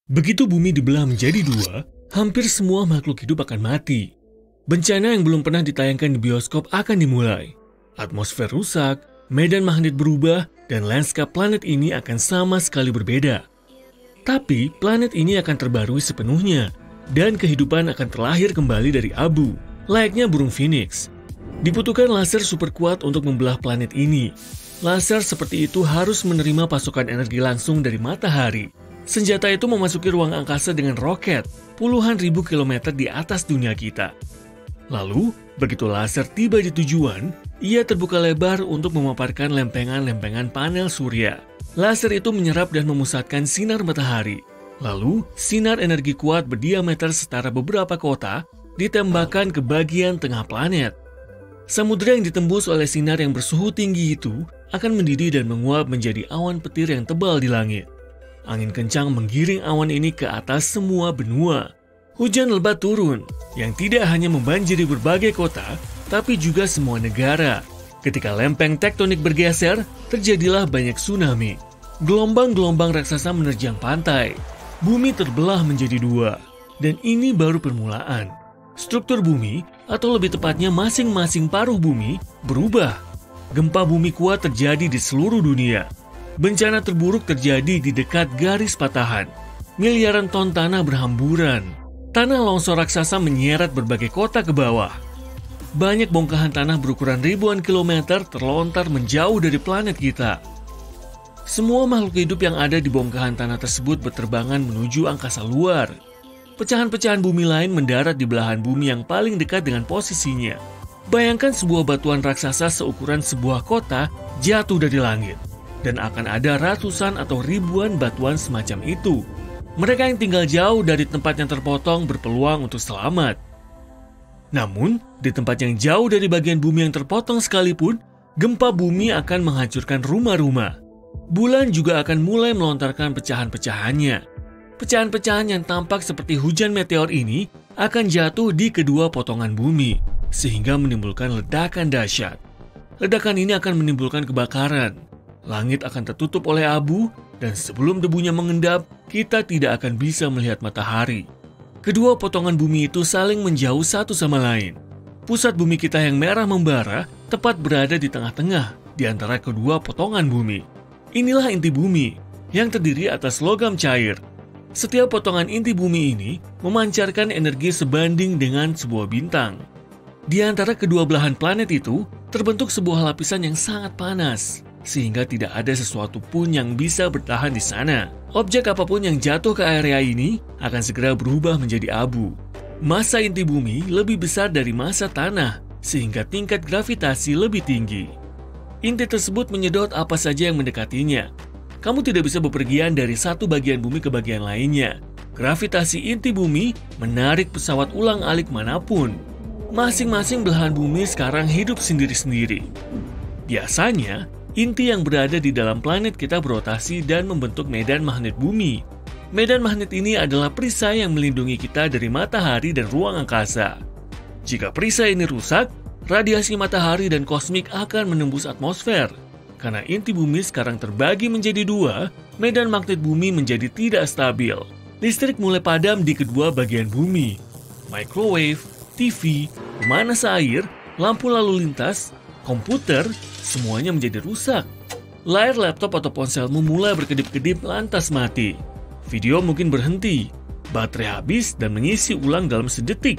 Begitu bumi dibelah menjadi dua, hampir semua makhluk hidup akan mati. Bencana yang belum pernah ditayangkan di bioskop akan dimulai. Atmosfer rusak, medan magnet berubah, dan lanskap planet ini akan sama sekali berbeda. Tapi planet ini akan terbarui sepenuhnya, dan kehidupan akan terlahir kembali dari abu, layaknya burung phoenix. Dibutuhkan laser super kuat untuk membelah planet ini. Laser seperti itu harus menerima pasokan energi langsung dari matahari. Senjata itu memasuki ruang angkasa dengan roket, puluhan ribu kilometer di atas dunia kita. Lalu, begitu laser tiba di tujuan, ia terbuka lebar untuk memaparkan lempengan-lempengan panel surya. Laser itu menyerap dan memusatkan sinar matahari. Lalu, sinar energi kuat berdiameter setara beberapa kota ditembakkan ke bagian tengah planet. Samudera yang ditembus oleh sinar yang bersuhu tinggi itu akan mendidih dan menguap menjadi awan petir yang tebal di langit. Angin kencang menggiring awan ini ke atas semua benua. Hujan lebat turun, yang tidak hanya membanjiri berbagai kota, tapi juga semua negara. Ketika lempeng tektonik bergeser, terjadilah banyak tsunami. Gelombang-gelombang raksasa menerjang pantai. Bumi terbelah menjadi dua, dan ini baru permulaan. Struktur bumi, atau lebih tepatnya masing-masing paruh bumi, berubah. Gempa bumi kuat terjadi di seluruh dunia. Bencana terburuk terjadi di dekat garis patahan. Miliaran ton tanah berhamburan. Tanah longsor raksasa menyeret berbagai kota ke bawah. Banyak bongkahan tanah berukuran ribuan kilometer terlontar menjauh dari planet kita. Semua makhluk hidup yang ada di bongkahan tanah tersebut berterbangan menuju angkasa luar. Pecahan-pecahan bumi lain mendarat di belahan bumi yang paling dekat dengan posisinya. Bayangkan sebuah batuan raksasa seukuran sebuah kota jatuh dari langit. Dan akan ada ratusan atau ribuan batuan semacam itu. Mereka yang tinggal jauh dari tempat yang terpotong berpeluang untuk selamat. Namun, di tempat yang jauh dari bagian bumi yang terpotong sekalipun, gempa bumi akan menghancurkan rumah-rumah. Bulan juga akan mulai melontarkan pecahan-pecahannya. Pecahan-pecahan yang tampak seperti hujan meteor ini akan jatuh di kedua potongan bumi, sehingga menimbulkan ledakan dahsyat. Ledakan ini akan menimbulkan kebakaran. Langit akan tertutup oleh abu, dan sebelum debunya mengendap, kita tidak akan bisa melihat matahari. Kedua potongan bumi itu saling menjauh satu sama lain. Pusat bumi kita yang merah membara tepat berada di tengah-tengah di antara kedua potongan bumi. Inilah inti bumi, yang terdiri atas logam cair. Setiap potongan inti bumi ini memancarkan energi sebanding dengan sebuah bintang. Di antara kedua belahan planet itu, terbentuk sebuah lapisan yang sangat panas, sehingga tidak ada sesuatu pun yang bisa bertahan di sana. Objek apapun yang jatuh ke area ini akan segera berubah menjadi abu. Massa inti bumi lebih besar dari massa tanah, sehingga tingkat gravitasi lebih tinggi. Inti tersebut menyedot apa saja yang mendekatinya. Kamu tidak bisa bepergian dari satu bagian bumi ke bagian lainnya. Gravitasi inti bumi menarik pesawat ulang-alik manapun. Masing-masing belahan bumi sekarang hidup sendiri-sendiri. Biasanya, inti yang berada di dalam planet kita berotasi dan membentuk medan magnet bumi. Medan magnet ini adalah perisai yang melindungi kita dari matahari dan ruang angkasa. Jika perisai ini rusak, radiasi matahari dan kosmik akan menembus atmosfer. Karena inti bumi sekarang terbagi menjadi dua, medan magnet bumi menjadi tidak stabil. Listrik mulai padam di kedua bagian bumi. Microwave, TV, pemanas air, lampu lalu lintas, komputer, semuanya menjadi rusak. Layar laptop atau ponselmu mulai berkedip-kedip lantas mati. Video mungkin berhenti, baterai habis dan mengisi ulang dalam sedetik.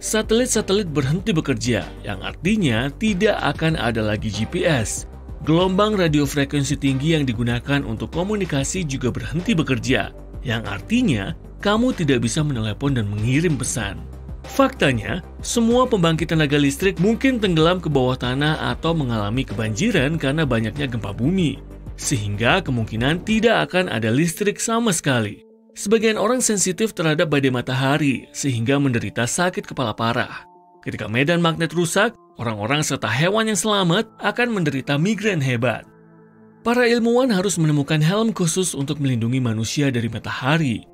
Satelit-satelit berhenti bekerja, yang artinya tidak akan ada lagi GPS. Gelombang radio frekuensi tinggi yang digunakan untuk komunikasi juga berhenti bekerja, yang artinya kamu tidak bisa menelepon dan mengirim pesan. Faktanya, semua pembangkit tenaga listrik mungkin tenggelam ke bawah tanah atau mengalami kebanjiran karena banyaknya gempa bumi, sehingga kemungkinan tidak akan ada listrik sama sekali. Sebagian orang sensitif terhadap badai matahari, sehingga menderita sakit kepala parah. Ketika medan magnet rusak, orang-orang serta hewan yang selamat akan menderita migrain hebat. Para ilmuwan harus menemukan helm khusus untuk melindungi manusia dari matahari.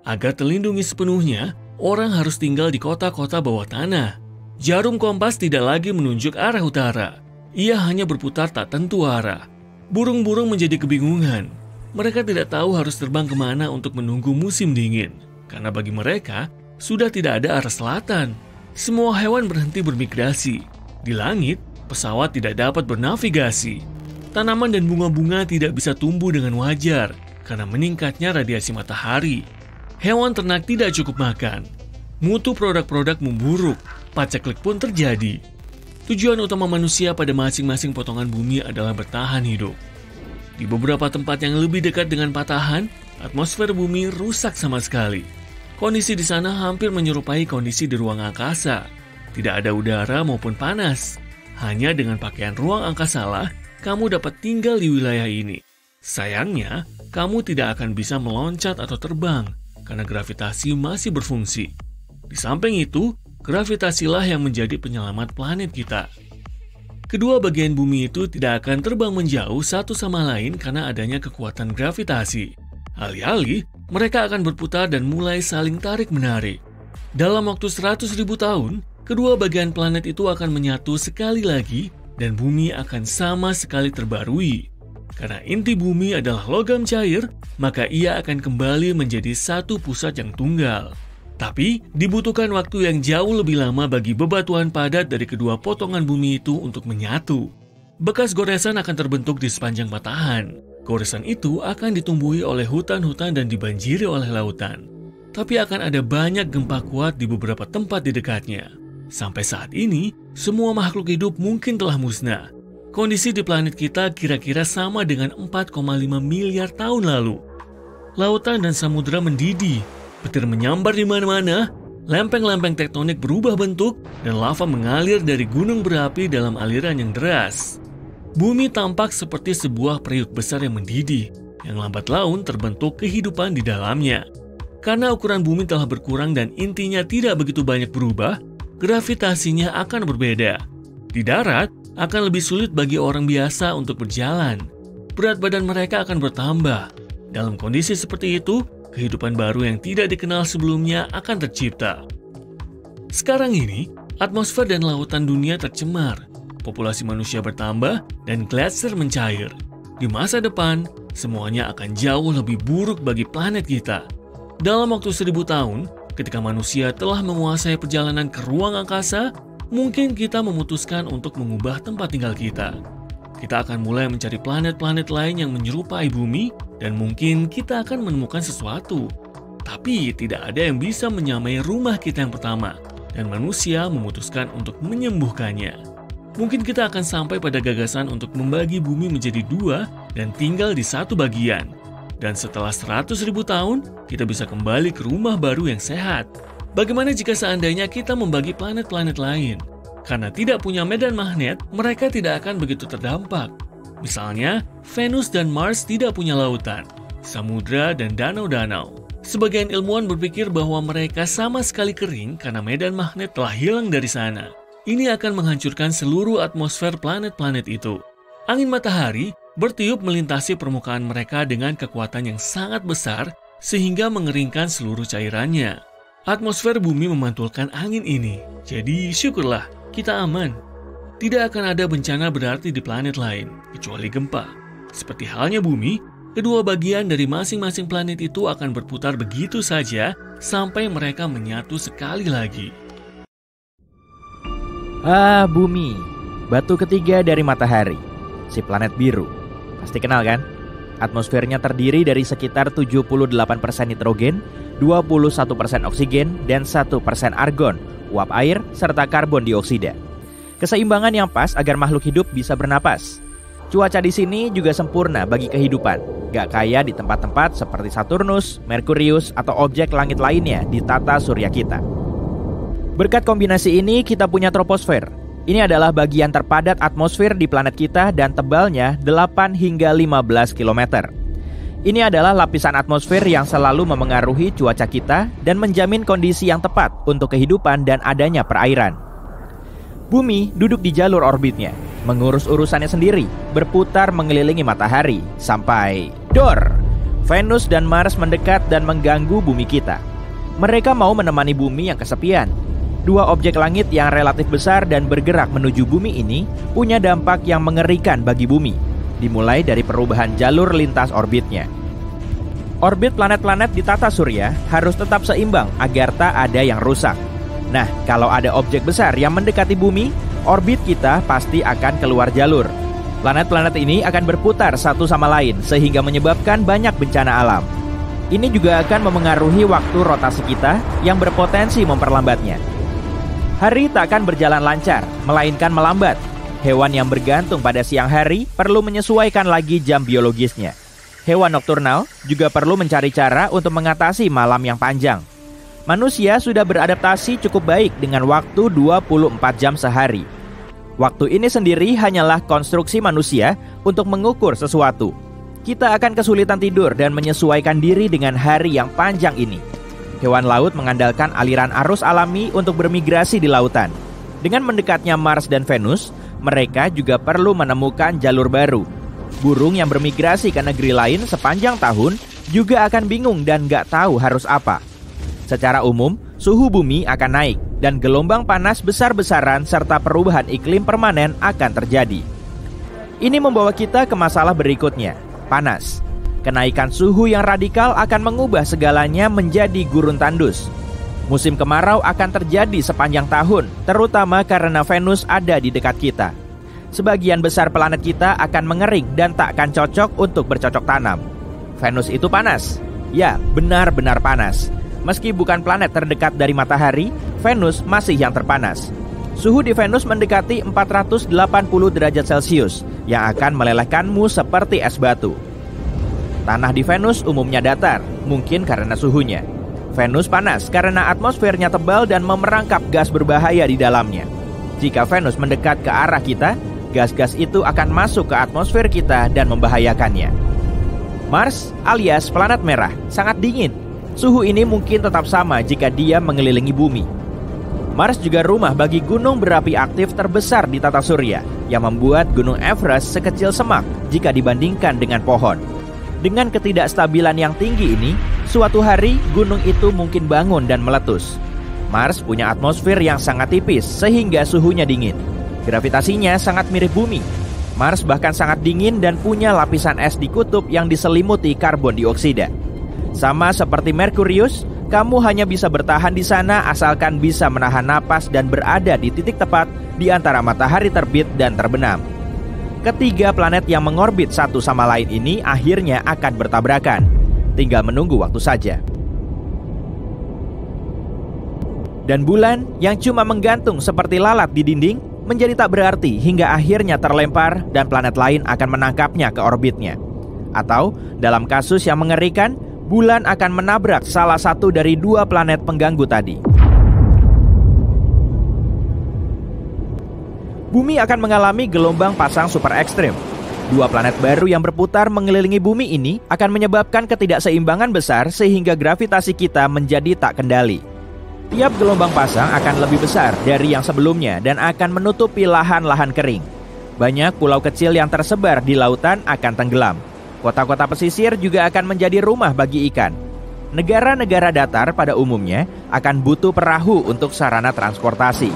Agar terlindungi sepenuhnya, orang harus tinggal di kota-kota bawah tanah. Jarum kompas tidak lagi menunjuk arah utara. Ia hanya berputar tak tentu arah. Burung-burung menjadi kebingungan. mereka tidak tahu harus terbang kemana untuk menunggu musim dingin. Karena bagi mereka, sudah tidak ada arah selatan. Semua hewan berhenti bermigrasi. Di langit, pesawat tidak dapat bernavigasi. Tanaman dan bunga-bunga tidak bisa tumbuh dengan wajar karena meningkatnya radiasi matahari. Hewan ternak tidak cukup makan. Mutu produk-produk memburuk. Paceklik pun terjadi. Tujuan utama manusia pada masing-masing potongan bumi adalah bertahan hidup. Di beberapa tempat yang lebih dekat dengan patahan, atmosfer bumi rusak sama sekali. Kondisi di sana hampir menyerupai kondisi di ruang angkasa. Tidak ada udara maupun panas. Hanya dengan pakaian ruang angkasalah, kamu dapat tinggal di wilayah ini. Sayangnya, kamu tidak akan bisa meloncat atau terbang, karena gravitasi masih berfungsi. Di samping itu, gravitasilah yang menjadi penyelamat planet kita. Kedua bagian bumi itu tidak akan terbang menjauh satu sama lain karena adanya kekuatan gravitasi. Alih-alih, mereka akan berputar dan mulai saling tarik-menarik. Dalam waktu 100.000 tahun, kedua bagian planet itu akan menyatu sekali lagi dan bumi akan sama sekali terbarui. Karena inti bumi adalah logam cair, maka ia akan kembali menjadi satu pusat yang tunggal. Tapi, dibutuhkan waktu yang jauh lebih lama bagi bebatuan padat dari kedua potongan bumi itu untuk menyatu. Bekas goresan akan terbentuk di sepanjang patahan. Goresan itu akan ditumbuhi oleh hutan-hutan dan dibanjiri oleh lautan. Tapi akan ada banyak gempa kuat di beberapa tempat di dekatnya. Sampai saat ini, semua makhluk hidup mungkin telah musnah. Kondisi di planet kita kira-kira sama dengan 4,5 miliar tahun lalu. Lautan dan samudera mendidih. Petir menyambar di mana-mana, lempeng-lempeng tektonik berubah bentuk, dan lava mengalir dari gunung berapi dalam aliran yang deras. Bumi tampak seperti sebuah periuk besar yang mendidih, yang lambat laun terbentuk kehidupan di dalamnya. Karena ukuran bumi telah berkurang dan intinya tidak begitu banyak berubah, gravitasinya akan berbeda. Di darat, akan lebih sulit bagi orang biasa untuk berjalan. Berat badan mereka akan bertambah. Dalam kondisi seperti itu, kehidupan baru yang tidak dikenal sebelumnya akan tercipta. Sekarang ini, atmosfer dan lautan dunia tercemar, populasi manusia bertambah, dan gletser mencair. Di masa depan, semuanya akan jauh lebih buruk bagi planet kita. Dalam waktu 1000 tahun, ketika manusia telah menguasai perjalanan ke ruang angkasa, mungkin kita memutuskan untuk mengubah tempat tinggal kita. Kita akan mulai mencari planet-planet lain yang menyerupai bumi, dan mungkin kita akan menemukan sesuatu. Tapi tidak ada yang bisa menyamai rumah kita yang pertama, dan manusia memutuskan untuk menyembuhkannya. Mungkin kita akan sampai pada gagasan untuk membagi bumi menjadi 2 dan tinggal di satu bagian. Dan setelah 100.000 tahun, kita bisa kembali ke rumah baru yang sehat. Bagaimana jika seandainya kita membagi planet-planet lain? Karena tidak punya medan magnet, mereka tidak akan begitu terdampak. Misalnya, Venus dan Mars tidak punya lautan, samudra dan danau-danau. Sebagian ilmuwan berpikir bahwa mereka sama sekali kering karena medan magnet telah hilang dari sana. Ini akan menghancurkan seluruh atmosfer planet-planet itu. Angin matahari bertiup melintasi permukaan mereka dengan kekuatan yang sangat besar sehingga mengeringkan seluruh cairannya. Atmosfer bumi memantulkan angin ini, jadi syukurlah kita aman. Tidak akan ada bencana berarti di planet lain, kecuali gempa. Seperti halnya bumi, kedua bagian dari masing-masing planet itu akan berputar begitu saja sampai mereka menyatu sekali lagi. Bumi, batu ketiga dari matahari, si planet biru. Pasti kenal kan? Atmosfernya terdiri dari sekitar 78% nitrogen, 21% oksigen, dan 1% argon, uap air, serta karbon dioksida. Keseimbangan yang pas agar makhluk hidup bisa bernapas. Cuaca di sini juga sempurna bagi kehidupan, gak kayak di tempat-tempat seperti Saturnus, Merkurius, atau objek langit lainnya di tata surya kita. Berkat kombinasi ini, kita punya troposfer. Ini adalah bagian terpadat atmosfer di planet kita dan tebalnya 8 hingga 15 km. Ini adalah lapisan atmosfer yang selalu memengaruhi cuaca kita dan menjamin kondisi yang tepat untuk kehidupan dan adanya perairan. Bumi duduk di jalur orbitnya, mengurus urusannya sendiri, berputar mengelilingi matahari, sampai dor! Venus dan Mars mendekat dan mengganggu bumi kita. Mereka mau menemani bumi yang kesepian. Dua objek langit yang relatif besar dan bergerak menuju bumi ini punya dampak yang mengerikan bagi bumi. Dimulai dari perubahan jalur lintas orbitnya. Orbit planet-planet di tata surya harus tetap seimbang agar tak ada yang rusak. Nah, kalau ada objek besar yang mendekati bumi, orbit kita pasti akan keluar jalur. Planet-planet ini akan berputar satu sama lain sehingga menyebabkan banyak bencana alam. Ini juga akan memengaruhi waktu rotasi kita yang berpotensi memperlambatnya. Hari tak akan berjalan lancar, melainkan melambat. Hewan yang bergantung pada siang hari perlu menyesuaikan lagi jam biologisnya. Hewan nokturnal juga perlu mencari cara untuk mengatasi malam yang panjang. Manusia sudah beradaptasi cukup baik dengan waktu 24 jam sehari. Waktu ini sendiri hanyalah konstruksi manusia untuk mengukur sesuatu. Kita akan kesulitan tidur dan menyesuaikan diri dengan hari yang panjang ini. Hewan laut mengandalkan aliran arus alami untuk bermigrasi di lautan. Dengan mendekatnya Mars dan Venus, mereka juga perlu menemukan jalur baru. Burung yang bermigrasi ke negeri lain sepanjang tahun juga akan bingung dan gak tahu harus apa. Secara umum, suhu bumi akan naik dan gelombang panas besar-besaran serta perubahan iklim permanen akan terjadi. Ini membawa kita ke masalah berikutnya, panas. Kenaikan suhu yang radikal akan mengubah segalanya menjadi gurun tandus. Musim kemarau akan terjadi sepanjang tahun, terutama karena Venus ada di dekat kita. Sebagian besar planet kita akan mengering dan tak akan cocok untuk bercocok tanam. Venus itu panas. Ya, benar-benar panas. Meski bukan planet terdekat dari matahari, Venus masih yang terpanas. Suhu di Venus mendekati 480 derajat Celcius yang akan melelehkanmu seperti es batu. Tanah di Venus umumnya datar, mungkin karena suhunya. Venus panas karena atmosfernya tebal dan memerangkap gas berbahaya di dalamnya. Jika Venus mendekat ke arah kita, gas-gas itu akan masuk ke atmosfer kita dan membahayakannya. Mars alias planet merah sangat dingin. Suhu ini mungkin tetap sama jika dia mengelilingi bumi. Mars juga rumah bagi gunung berapi aktif terbesar di tata surya yang membuat gunung Everest sekecil semak jika dibandingkan dengan pohon. Dengan ketidakstabilan yang tinggi ini, suatu hari gunung itu mungkin bangun dan meletus. Mars punya atmosfer yang sangat tipis sehingga suhunya dingin. Gravitasinya sangat mirip bumi. Mars bahkan sangat dingin dan punya lapisan es di kutub yang diselimuti karbon dioksida. Sama seperti Merkurius, kamu hanya bisa bertahan di sana asalkan bisa menahan napas dan berada di titik tepat di antara matahari terbit dan terbenam. Ketiga planet yang mengorbit satu sama lain ini akhirnya akan bertabrakan. Tinggal menunggu waktu saja. Dan bulan yang cuma menggantung seperti lalat di dinding menjadi tak berarti hingga akhirnya terlempar dan planet lain akan menangkapnya ke orbitnya. Atau dalam kasus yang mengerikan, bulan akan menabrak salah satu dari dua planet pengganggu tadi. Bumi akan mengalami gelombang pasang super ekstrim. Dua planet baru yang berputar mengelilingi bumi ini akan menyebabkan ketidakseimbangan besar sehingga gravitasi kita menjadi tak kendali. Tiap gelombang pasang akan lebih besar dari yang sebelumnya dan akan menutupi lahan-lahan kering. Banyak pulau kecil yang tersebar di lautan akan tenggelam. Kota-kota pesisir juga akan menjadi rumah bagi ikan. Negara-negara datar pada umumnya akan butuh perahu untuk sarana transportasi.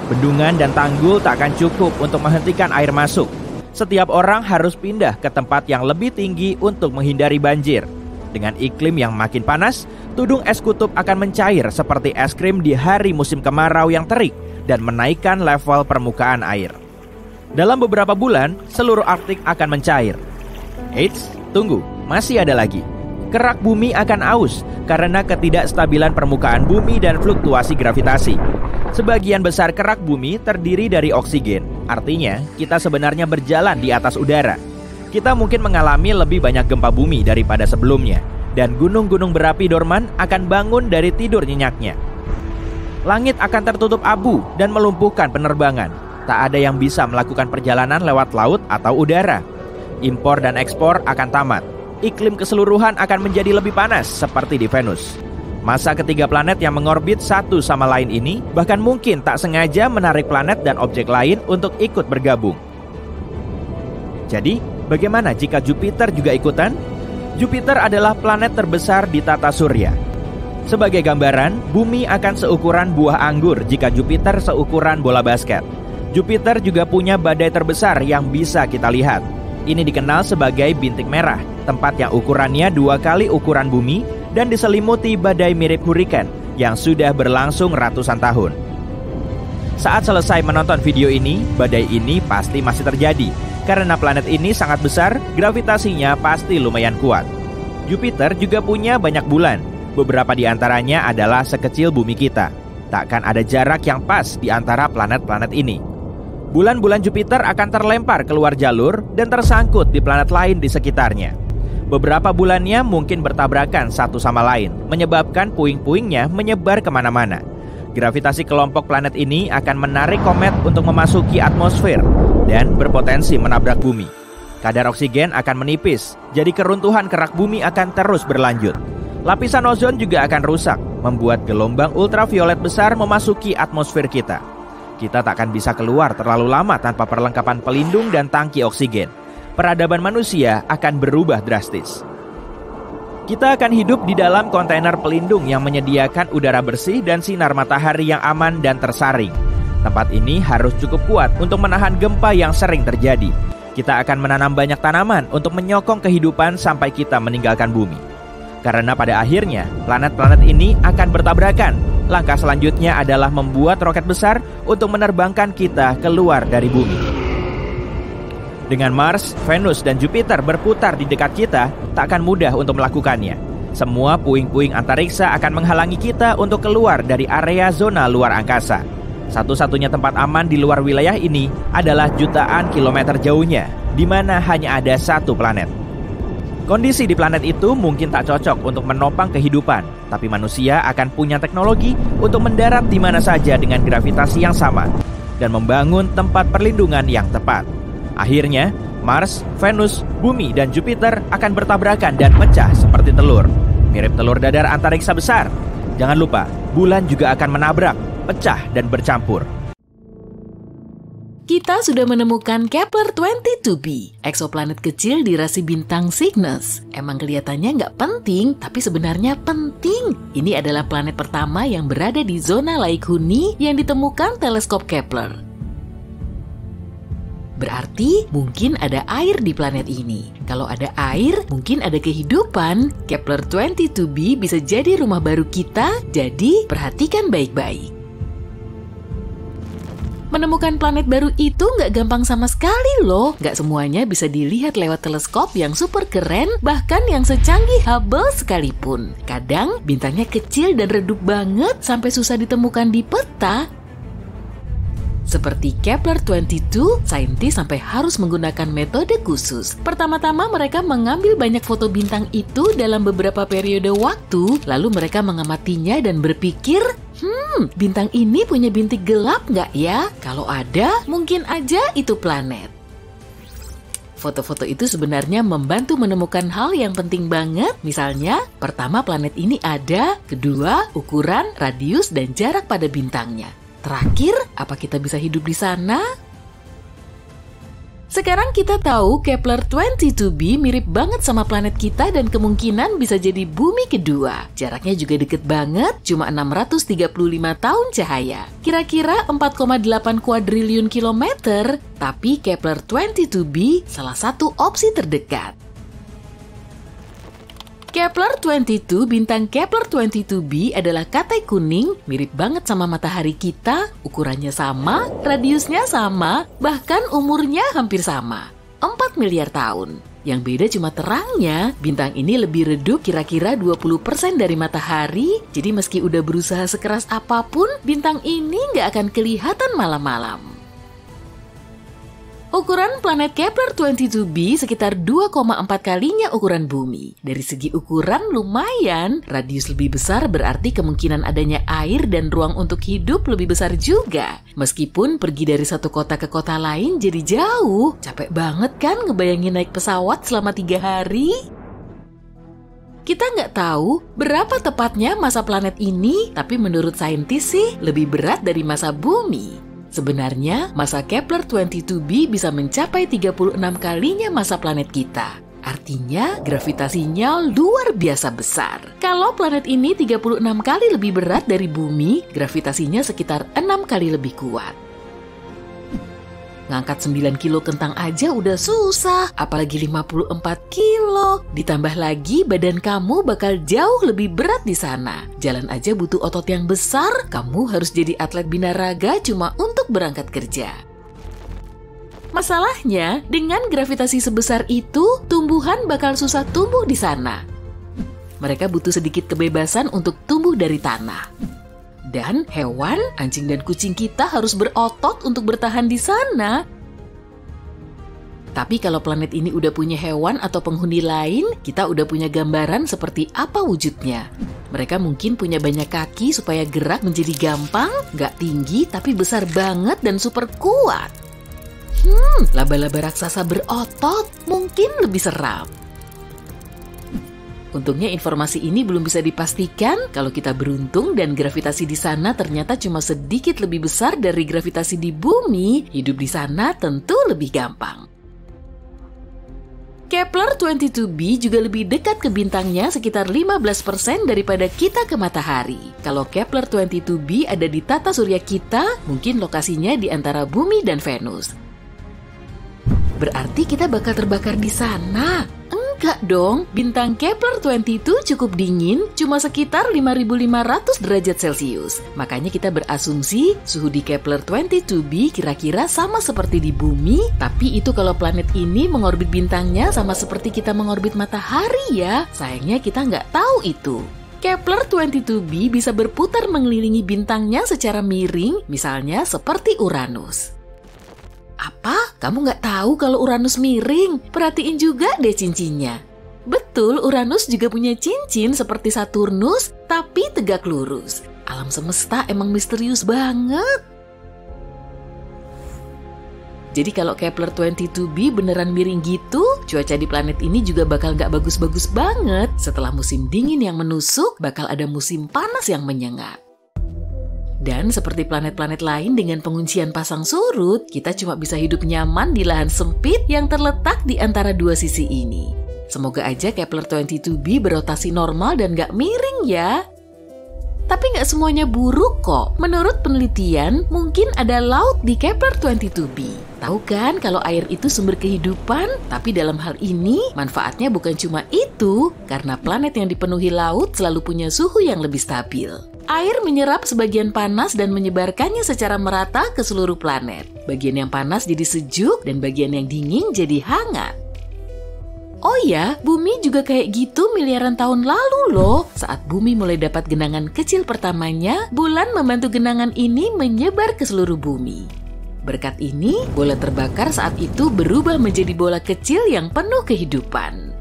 Bendungan dan tanggul tak akan cukup untuk menghentikan air masuk. Setiap orang harus pindah ke tempat yang lebih tinggi untuk menghindari banjir. Dengan iklim yang makin panas, tudung es kutub akan mencair seperti es krim di hari musim kemarau yang terik dan menaikkan level permukaan air. Dalam beberapa bulan, seluruh Arktik akan mencair. Eits, tunggu, masih ada lagi. Kerak bumi akan aus karena ketidakstabilan permukaan bumi dan fluktuasi gravitasi. Sebagian besar kerak bumi terdiri dari oksigen, artinya kita sebenarnya berjalan di atas udara. Kita mungkin mengalami lebih banyak gempa bumi daripada sebelumnya, dan gunung-gunung berapi dorman akan bangun dari tidur nyenyaknya. Langit akan tertutup abu dan melumpuhkan penerbangan. Tak ada yang bisa melakukan perjalanan lewat laut atau udara. Impor dan ekspor akan tamat. Iklim keseluruhan akan menjadi lebih panas seperti di Venus. Masa ketiga planet yang mengorbit satu sama lain ini bahkan mungkin tak sengaja menarik planet dan objek lain untuk ikut bergabung. Jadi, bagaimana jika Jupiter juga ikutan? Jupiter adalah planet terbesar di tata surya. Sebagai gambaran, bumi akan seukuran buah anggur jika Jupiter seukuran bola basket. Jupiter juga punya badai terbesar yang bisa kita lihat. ini dikenal sebagai bintik merah, tempat yang ukurannya 2 kali ukuran bumi dan diselimuti badai mirip hurikan yang sudah berlangsung ratusan tahun. Saat selesai menonton video ini, badai ini pasti masih terjadi. Karena planet ini sangat besar, gravitasinya pasti lumayan kuat. Jupiter juga punya banyak bulan. Beberapa di antaranya adalah sekecil bumi kita. Takkan ada jarak yang pas di antara planet-planet ini. Bulan-bulan Jupiter akan terlempar keluar jalur dan tersangkut di planet lain di sekitarnya. Beberapa bulannya mungkin bertabrakan satu sama lain, menyebabkan puing-puingnya menyebar kemana-mana. Gravitasi kelompok planet ini akan menarik komet untuk memasuki atmosfer dan berpotensi menabrak bumi. Kadar oksigen akan menipis, jadi keruntuhan kerak bumi akan terus berlanjut. Lapisan ozon juga akan rusak, membuat gelombang ultraviolet besar memasuki atmosfer kita. Kita tak akan bisa keluar terlalu lama tanpa perlengkapan pelindung dan tangki oksigen. Peradaban manusia akan berubah drastis. Kita akan hidup di dalam kontainer pelindung yang menyediakan udara bersih dan sinar matahari yang aman dan tersaring. Tempat ini harus cukup kuat untuk menahan gempa yang sering terjadi. Kita akan menanam banyak tanaman untuk menyokong kehidupan sampai kita meninggalkan bumi. Karena pada akhirnya, planet-planet ini akan bertabrakan. Langkah selanjutnya adalah membuat roket besar untuk menerbangkan kita keluar dari bumi. Dengan Mars, Venus, dan Jupiter berputar di dekat kita, tak akan mudah untuk melakukannya. Semua puing-puing antariksa akan menghalangi kita untuk keluar dari area zona luar angkasa. Satu-satunya tempat aman di luar wilayah ini adalah jutaan kilometer jauhnya, di mana hanya ada satu planet. Kondisi di planet itu mungkin tak cocok untuk menopang kehidupan, tapi manusia akan punya teknologi untuk mendarat di mana saja dengan gravitasi yang sama dan membangun tempat perlindungan yang tepat. Akhirnya, Mars, Venus, Bumi, dan Jupiter akan bertabrakan dan pecah seperti telur. Mirip telur dadar antariksa besar. Jangan lupa, bulan juga akan menabrak, pecah, dan bercampur. Kita sudah menemukan Kepler-22b, eksoplanet kecil di rasi bintang Cygnus. Emang kelihatannya nggak penting, tapi sebenarnya penting. Ini adalah planet pertama yang berada di zona laik huni yang ditemukan teleskop Kepler. Berarti mungkin ada air di planet ini. Kalau ada air, mungkin ada kehidupan. Kepler-22b bisa jadi rumah baru kita, jadi perhatikan baik-baik. Menemukan planet baru itu nggak gampang sama sekali loh. Nggak semuanya bisa dilihat lewat teleskop yang super keren, bahkan yang secanggih Hubble sekalipun. Kadang bintangnya kecil dan redup banget sampai susah ditemukan di peta. Seperti Kepler-22, saintis sampai harus menggunakan metode khusus. Pertama-tama mereka mengambil banyak foto bintang itu dalam beberapa periode waktu, lalu mereka mengamatinya dan berpikir, bintang ini punya bintik gelap nggak ya? Kalau ada, mungkin aja itu planet. Foto-foto itu sebenarnya membantu menemukan hal yang penting banget. Misalnya, pertama planet ini ada, kedua, ukuran, radius, dan jarak pada bintangnya. Terakhir, apa kita bisa hidup di sana? Sekarang kita tahu Kepler-22b mirip banget sama planet kita dan kemungkinan bisa jadi bumi kedua. Jaraknya juga deket banget, cuma 635 tahun cahaya. Kira-kira 4,8 kuadriliun kilometer, tapi Kepler-22b salah satu opsi terdekat. Kepler-22, bintang Kepler-22b adalah katai kuning, mirip banget sama matahari kita, ukurannya sama, radiusnya sama, bahkan umurnya hampir sama, 4 miliar tahun. Yang beda cuma terangnya, bintang ini lebih redup kira-kira 20% dari matahari, jadi meski udah berusaha sekeras apapun, bintang ini nggak akan kelihatan malam-malam. Ukuran planet Kepler-22b sekitar 2,4 kalinya ukuran bumi. Dari segi ukuran lumayan, radius lebih besar berarti kemungkinan adanya air dan ruang untuk hidup lebih besar juga. Meskipun pergi dari satu kota ke kota lain jadi jauh. Capek banget kan ngebayangin naik pesawat selama 3 hari? Kita nggak tahu berapa tepatnya masa planet ini, tapi menurut saintis sih lebih berat dari masa bumi. Sebenarnya, masa Kepler-22b bisa mencapai 36 kalinya masa planet kita. Artinya, gravitasinya luar biasa besar. Kalau planet ini 36 kali lebih berat dari bumi, gravitasinya sekitar 6 kali lebih kuat. Ngangkat 9 kilo kentang aja udah susah, apalagi 54 kilo. Ditambah lagi badan kamu bakal jauh lebih berat di sana. Jalan aja butuh otot yang besar, kamu harus jadi atlet binaraga cuma untuk berangkat kerja. Masalahnya, dengan gravitasi sebesar itu, tumbuhan bakal susah tumbuh di sana. Mereka butuh sedikit kebebasan untuk tumbuh dari tanah. Dan hewan, anjing dan kucing kita harus berotot untuk bertahan di sana. Tapi kalau planet ini udah punya hewan atau penghuni lain, kita udah punya gambaran seperti apa wujudnya. Mereka mungkin punya banyak kaki supaya gerak menjadi gampang, nggak tinggi tapi besar banget dan super kuat. Laba-laba raksasa berotot mungkin lebih seram. Untungnya informasi ini belum bisa dipastikan. Kalau kita beruntung dan gravitasi di sana ternyata cuma sedikit lebih besar dari gravitasi di bumi, hidup di sana tentu lebih gampang. Kepler 22b juga lebih dekat ke bintangnya sekitar 15% daripada kita ke matahari. Kalau Kepler 22b ada di tata surya kita, mungkin lokasinya di antara bumi dan Venus. Berarti kita bakal terbakar di sana. Enggak dong, bintang Kepler 22 cukup dingin, cuma sekitar 5.500 derajat Celcius. Makanya kita berasumsi suhu di Kepler 22b kira-kira sama seperti di bumi, tapi itu kalau planet ini mengorbit bintangnya sama seperti kita mengorbit matahari ya. Sayangnya kita nggak tahu itu. Kepler 22b bisa berputar mengelilingi bintangnya secara miring, misalnya seperti Uranus. Apa? Kamu nggak tahu kalau Uranus miring? Perhatiin juga deh cincinnya. Betul, Uranus juga punya cincin seperti Saturnus, tapi tegak lurus. Alam semesta emang misterius banget. Jadi kalau Kepler 22b beneran miring gitu, cuaca di planet ini juga bakal nggak bagus-bagus banget. Setelah musim dingin yang menusuk, bakal ada musim panas yang menyengat. Dan seperti planet-planet lain dengan penguncian pasang surut, kita cuma bisa hidup nyaman di lahan sempit yang terletak di antara dua sisi ini. Semoga aja Kepler 22b berotasi normal dan gak miring ya. Tapi gak semuanya buruk kok. Menurut penelitian, mungkin ada laut di Kepler 22b. Tahu kan kalau air itu sumber kehidupan? Tapi dalam hal ini, manfaatnya bukan cuma itu, karena planet yang dipenuhi laut selalu punya suhu yang lebih stabil. Air menyerap sebagian panas dan menyebarkannya secara merata ke seluruh planet. Bagian yang panas jadi sejuk dan bagian yang dingin jadi hangat. Oh ya, bumi juga kayak gitu miliaran tahun lalu loh. Saat bumi mulai dapat genangan kecil pertamanya, bulan membantu genangan ini menyebar ke seluruh bumi. Berkat ini, bola terbakar saat itu berubah menjadi bola kecil yang penuh kehidupan.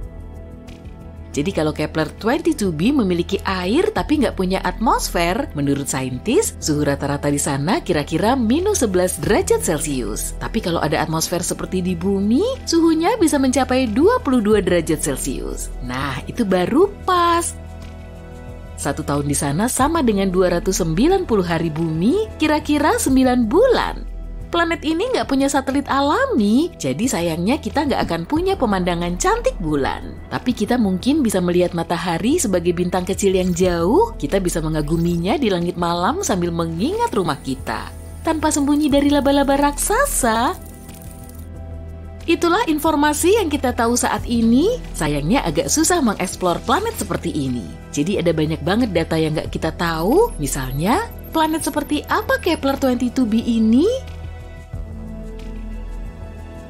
Jadi kalau Kepler 22b memiliki air tapi nggak punya atmosfer, menurut saintis, suhu rata-rata di sana kira-kira -11 derajat Celcius. Tapi kalau ada atmosfer seperti di bumi, suhunya bisa mencapai 22 derajat Celcius. Nah, itu baru pas. 1 tahun di sana sama dengan 290 hari bumi, kira-kira 9 bulan. Planet ini nggak punya satelit alami, jadi sayangnya kita nggak akan punya pemandangan cantik bulan. Tapi kita mungkin bisa melihat matahari sebagai bintang kecil yang jauh, kita bisa mengaguminya di langit malam sambil mengingat rumah kita. Tanpa sembunyi dari laba-laba raksasa. Itulah informasi yang kita tahu saat ini, sayangnya agak susah mengeksplor planet seperti ini. Jadi ada banyak banget data yang nggak kita tahu, misalnya, planet seperti apa Kepler 22b ini?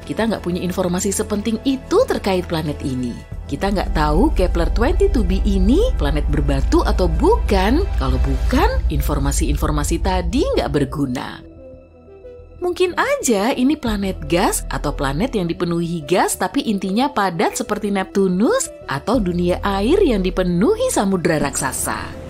Kita nggak punya informasi sepenting itu terkait planet ini. Kita nggak tahu Kepler 22b ini planet berbatu atau bukan. Kalau bukan, informasi-informasi tadi nggak berguna. Mungkin aja ini planet gas atau planet yang dipenuhi gas tapi intinya padat seperti Neptunus atau dunia air yang dipenuhi samudra raksasa.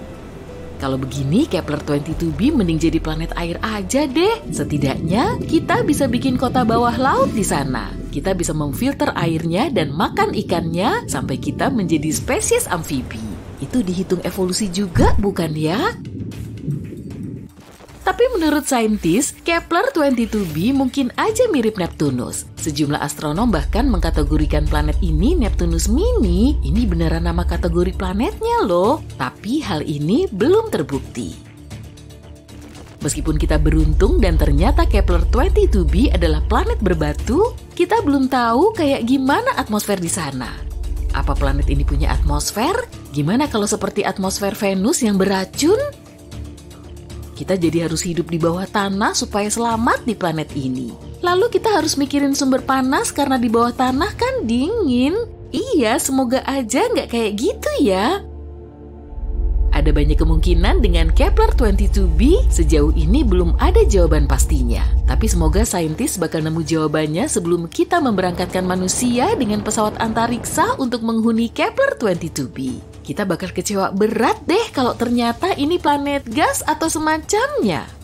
Kalau begini, Kepler 22b mending jadi planet air aja deh. Setidaknya, kita bisa bikin kota bawah laut di sana. Kita bisa memfilter airnya dan makan ikannya sampai kita menjadi spesies amfibi. Itu dihitung evolusi juga, bukan ya? Tapi menurut saintis, Kepler 22b mungkin aja mirip Neptunus. Sejumlah astronom bahkan mengkategorikan planet ini Neptunus Mini. Ini beneran nama kategori planetnya loh. Tapi hal ini belum terbukti. Meskipun kita beruntung dan ternyata Kepler-22b adalah planet berbatu, kita belum tahu kayak gimana atmosfer di sana. Apa planet ini punya atmosfer? Gimana kalau seperti atmosfer Venus yang beracun? Kita jadi harus hidup di bawah tanah supaya selamat di planet ini. Lalu kita harus mikirin sumber panas karena di bawah tanah kan dingin. Iya, semoga aja nggak kayak gitu ya. Ada banyak kemungkinan dengan Kepler-22b, sejauh ini belum ada jawaban pastinya. Tapi semoga saintis bakal nemu jawabannya sebelum kita memberangkatkan manusia dengan pesawat antariksa untuk menghuni Kepler-22b. Kita bakal kecewa berat deh kalau ternyata ini planet gas atau semacamnya.